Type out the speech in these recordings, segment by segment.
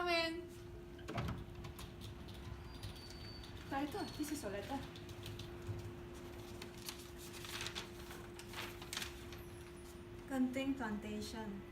Come in. Director, this is your letter. Genting Plantation.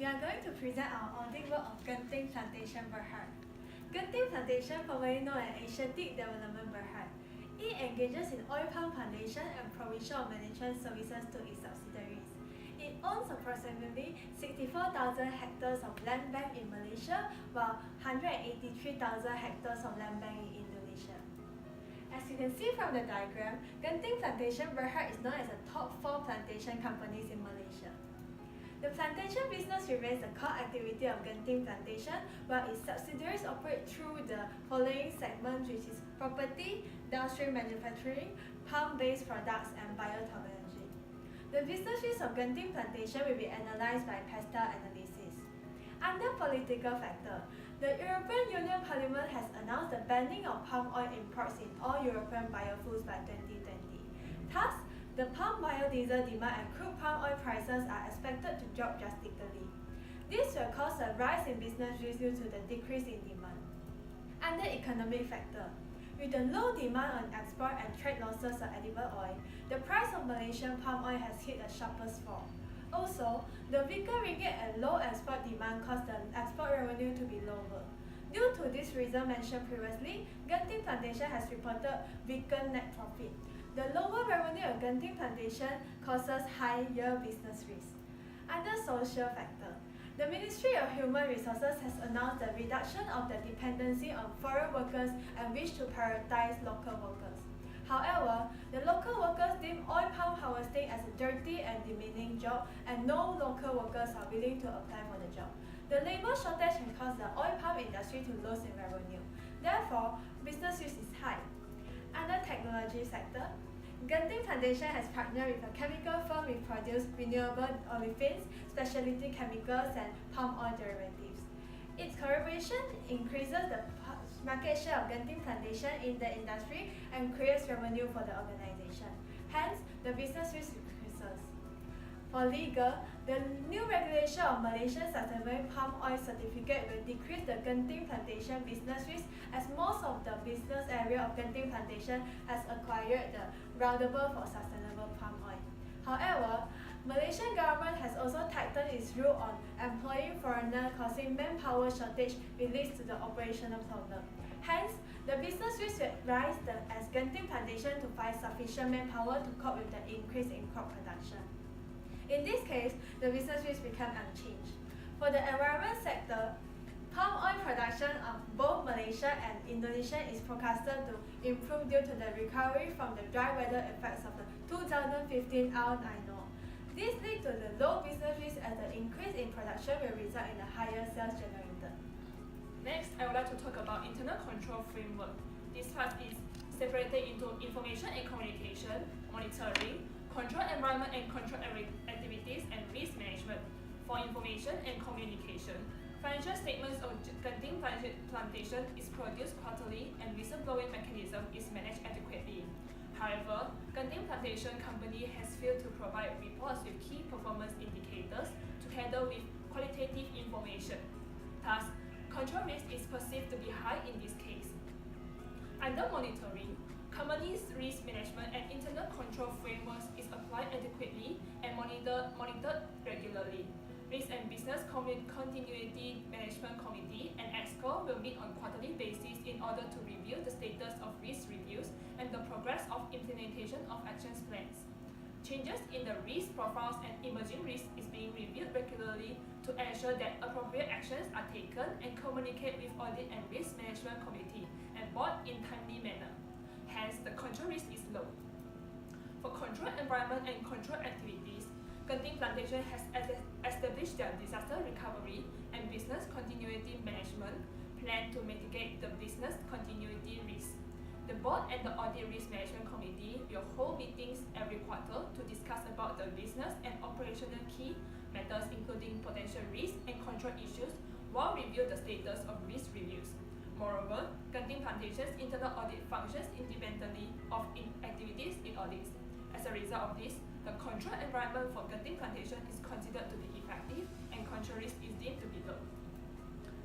We are going to present our audit work of Genting Plantation Berhad. Genting Plantation, formerly known as Asiatic Development Berhad. It engages in oil palm plantation and provision of management services to its subsidiaries. It owns approximately 64,000 hectares of land bank in Malaysia, while 183,000 hectares of land bank in Indonesia. As you can see from the diagram, Genting Plantation Berhad is known as the top 4 plantation companies in Malaysia. The plantation business remains the core activity of Genting Plantation, while its subsidiaries operate through the following segments, which is property, downstream manufacturing, palm-based products, and biotechnology. The business risks of Genting Plantation will be analysed by PESTA analysis. Under political factor, the European Union Parliament has announced the banning of palm oil imports in all European biofuels by 2020. Thus, the palm biodiesel demand and crude palm oil prices are expected to drop drastically. This will cause a rise in business risk due to the decrease in demand. Under economic factor, with the low demand on export and trade losses of edible oil, the price of Malaysian palm oil has hit the sharpest fall. Also, the weaker ringgit and low export demand caused the export revenue to be lower. Due to this reason mentioned previously, Genting Plantation has reported weakened net profit. The lower revenue of Genting Plantation causes higher business risk. Under social factor, the Ministry of Human Resources has announced the reduction of the dependency on foreign workers and wish to prioritize local workers. However, the local workers deem oil palm harvesting as a dirty and demeaning job, and no local workers are willing to apply for the job. The labour shortage can cause the oil palm industry to lose in revenue. Therefore, business risk is high. Under technology sector, Genting Plantation has partnered with a chemical firm which produces renewable olefins, specialty chemicals, and palm oil derivatives. Its collaboration increases the market share of Genting Plantation in the industry and creates revenue for the organization. Hence, the business risk increases. For legal, the new regulation of Malaysian Sustainable Palm Oil Certificate will decrease the Genting Plantation business risk, as most of the business area of Genting Plantation has acquired the roundable for sustainable palm oil. However, Malaysian government has also tightened its rule on employing foreigners, causing manpower shortage which leads to the operational problem. Hence, the business risk will rise as Genting Plantation to find sufficient manpower to cope with the increase in crop production. In this case, the business risk becomes unchanged. For the environment sector, palm oil production of both Malaysia and Indonesia is forecasted to improve due to the recovery from the dry weather effects of the 2015 El Nino. This leads to the low business risk as the increase in production will result in a higher sales generated. Next, I would like to talk about internal control framework. This part is separated into information and communication, monitoring, control environment and control activities, and risk management. For information and communication, financial statements of Genting Plantation is produced quarterly and whistleblowing mechanism is managed adequately. However, Genting Plantation Company has failed to provide reports with key performance indicators together with qualitative information. Thus, control risk is perceived to be high in this case. Under monitoring, company's risk management and internal control frameworks is applied adequately and monitored regularly. Risk and Business Continuity Management Committee and EXCO will meet on quarterly basis in order to review the status of risk reviews and the progress of implementation of action plans. Changes in the risk profiles and emerging risks is being reviewed regularly to ensure ensure that appropriate actions are taken and communicate with Audit and Risk Management Committee and Board in timely manner. Hence, the control risk is low. For control environment and control activities, Genting Plantation has established their disaster recovery and business continuity management plan to mitigate the business continuity risk. The Board and the Audit Risk Management Committee will hold meetings every quarter to discuss about the business and operational key matters including potential risk and control issues while review the status of risk reviews. Moreover, Genting Plantation's internal audit functions independently of activities it audits. As a result of this, the control environment for Genting Plantation is considered to be effective and control risk is deemed to be low.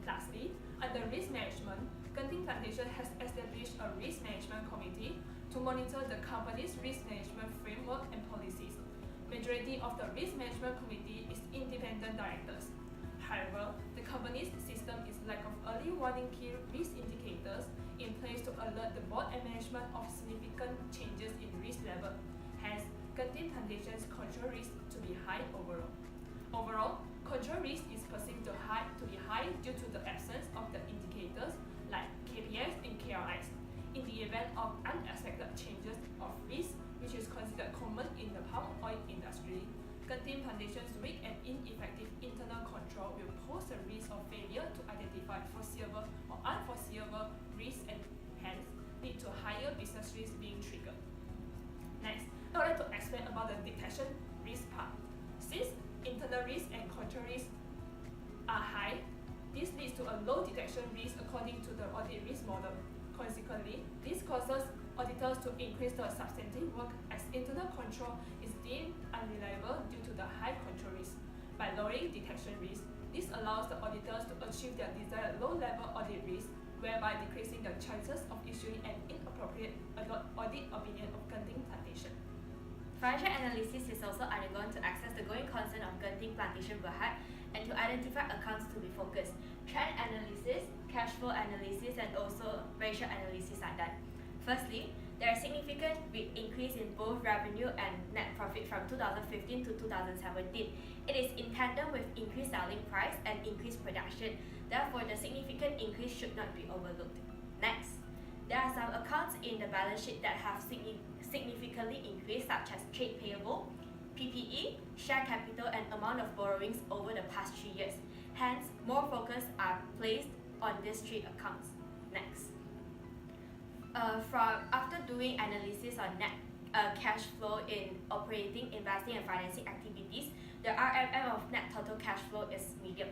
Lastly, under risk management, Genting Plantation has established a risk management committee to monitor the company's risk management framework and policies. Majority of the risk management committee is independent directors. However, the company's system is lack of early warning key risk indicators in place to alert the board and management of significant changes in risk level. Hence, Genting Plantation's control risk to be high overall. Overall, control risk is perceived to be high due to the absence of the indicators like KPIs and KRIs. In the event of unexpected changes of risk, which is considered common in the palm oil industry, Genting Plantation's weak and ineffective internal control will pose a risk of failure to identify foreseeable or unforeseeable risks and hence lead to higher business risk being triggered. Next, I would like to explain about the detection risk part. Since internal risk and control risk are high, this leads to a low detection risk according to the audit risk model. Consequently, this causes auditors to increase the substantive work as internal control is deemed unreliable due to the high control risk. By lowering detection risk, this allows the auditors to achieve their desired low-level audit risk, whereby decreasing the chances of issuing an inappropriate audit opinion of Genting Plantation. Financial analysis is also undergone to access the going concern of Genting Plantation Berhad and to identify accounts to be focused. Trend analysis, cash flow analysis, and also ratio analysis are done. Firstly, there is significant increase in both revenue and net profit from 2015 to 2017. It is in tandem with increased selling price and increased production. Therefore, the significant increase should not be overlooked. Next, there are some accounts in the balance sheet that have significantly increased, such as trade payable, PPE, share capital, and amount of borrowings over the past 3 years. Hence, more focus are placed on these 3 accounts. Next, after doing analysis on net cash flow in operating, investing, and financing activities, the RMM of net total cash flow is medium.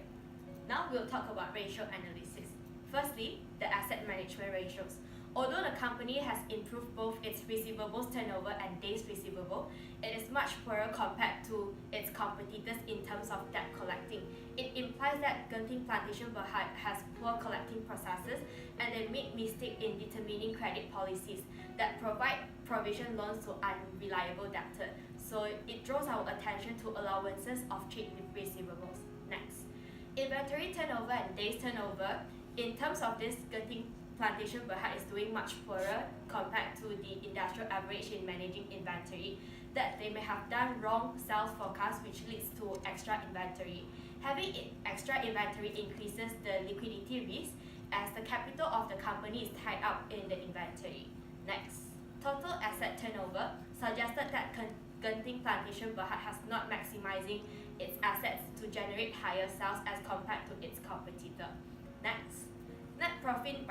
Now we'll talk about ratio analysis. Firstly, the asset management ratios. Although the company has improved both its receivables turnover and days receivable, it is much poorer compared to its competitors in terms of debt collecting. It implies that Genting Plantation Berhad has poor collecting processes and they make mistakes in determining credit policies that provide provision loans to unreliable debtor. So it draws our attention to allowances of trade receivables. Next, inventory turnover and days turnover. In terms of this, Genting Plantation Berhad is doing much poorer compared to the industrial average in managing inventory, that they may have done wrong sales forecast which leads to extra inventory. Having extra inventory increases the liquidity risk as the capital of the company is tied up in the inventory. Next, total asset turnover suggested that Genting Plantation Berhad has not maximizing its assets to generate higher sales as compared to its competitor. Next, net profit